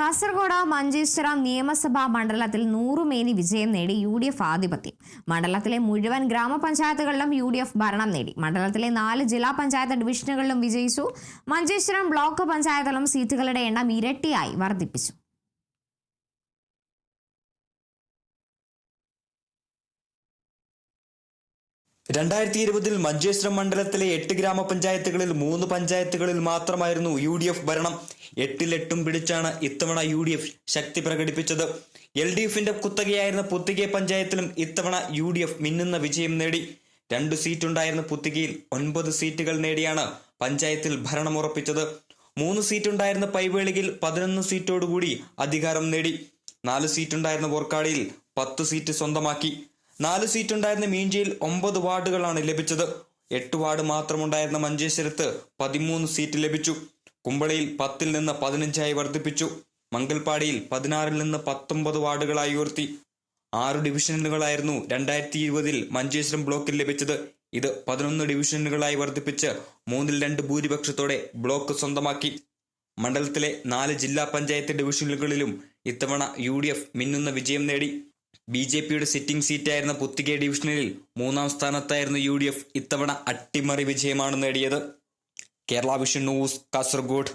കാസർഗോഡ് മഞ്ചേശ്വരം നിയമസഭാ മണ്ഡലത്തിൽ 100 മേനി വിജയം നേടി UDF ആധിപത്യം. മണ്ഡലത്തിലെ മുഴുവൻ ഗ്രാമപഞ്ചായത്തുകളിലും UDF ഭരണം നേടി. മണ്ഡലത്തിലെ 4 ജില്ലാ പഞ്ചായത്ത് ഡിവിഷനുകളിലും വിജയിച്ചു. മഞ്ചേശ്വരം ബ്ലോക്ക് പഞ്ചായത്തിലും സീറ്റുകളുടെ എണ്ണം ഇരട്ടിയായി വർദ്ധിപ്പിച്ചു. മഞ്ചേശ്വരം മണ്ഡലത്തിലെ 8 ഗ്രാമപഞ്ചായത്തുകളിൽ 3 പഞ്ചായത്തുകളിൽ മാത്രമായിരുന്നു UDF ഭരണം. 8-8 പിടിച്ചാണ് ഇത്തവണ UDF ശക്തി പ്രകടിപ്പിച്ചത്. LDFിന്റെ കുത്തകയായിരുന്ന പുത്തിക പഞ്ചായത്തിലും ഇത്തവണ UDF മിന്നുന്ന വിജയം നേടി. 2 സീറ്റുണ്ടായിരുന്ന പുത്തികയിൽ 9 സീറ്റുകൾ നേടിയാണ് പഞ്ചായത്തിൽ ഭരണമുറപ്പിച്ചത്. 3 സീറ്റുണ്ടായിരുന്ന പൈവേളിയിൽ 11 സീറ്റോടുകൂടി അധികാരം നേടി. 4 സീറ്റുണ്ടായിരുന്ന വോർക്കാടിയിൽ 10 സീറ്റ് സ്വന്തമാക്കി. 4 സീറ്റുണ്ടായിരുന്ന മീഞ്ചയിൽ 9 വാർഡുകളാണ് ലഭിച്ചത്. 8 വാർഡ് മാത്രമുണ്ടായിരുന്ന മഞ്ചേശ്വരത്ത് 13 സീറ്റ് ലഭിച്ചു. കുമ്പളയിൽ 10-ൽ നിന്ന് 15ആയി വർദ്ധിപ്പിച്ചു. മംഗൽപാടിയിൽ 16-ൽ നിന്ന് 19 വാർഡുകളായി ഉയർത്തി. 6 ഡിവിഷനുകളായിരുന്നു 2020-ൽ മഞ്ചേശ്വരം ബ്ലോക്കിൽ ലഭിച്ചത്. ഇത് 11 ഡിവിഷനുകളായി വർദ്ധിപ്പിച്ച് 3-2 ഭൂരിപക്ഷത്തോടെ ബ്ലോക്ക് സ്വന്തമാക്കി. മണ്ഡലത്തിലെ 4 ജില്ലാ പഞ്ചായത്ത് ഡിവിഷനുകളിലും ഇത്തവണ UDF മിന്നുന്ന വിജയം നേടി. BJPയുടെ സിറ്റിംഗ് സീറ്റായിരുന്ന പുത്തിക ഡിവിഷനിൽ 3-ാം സ്ഥാനത്തായിരുന്ന UDF ഇത്തവണ അട്ടിമറി വിജയമാണ് നേടിയത്. Kerala vision news, Kasaragod.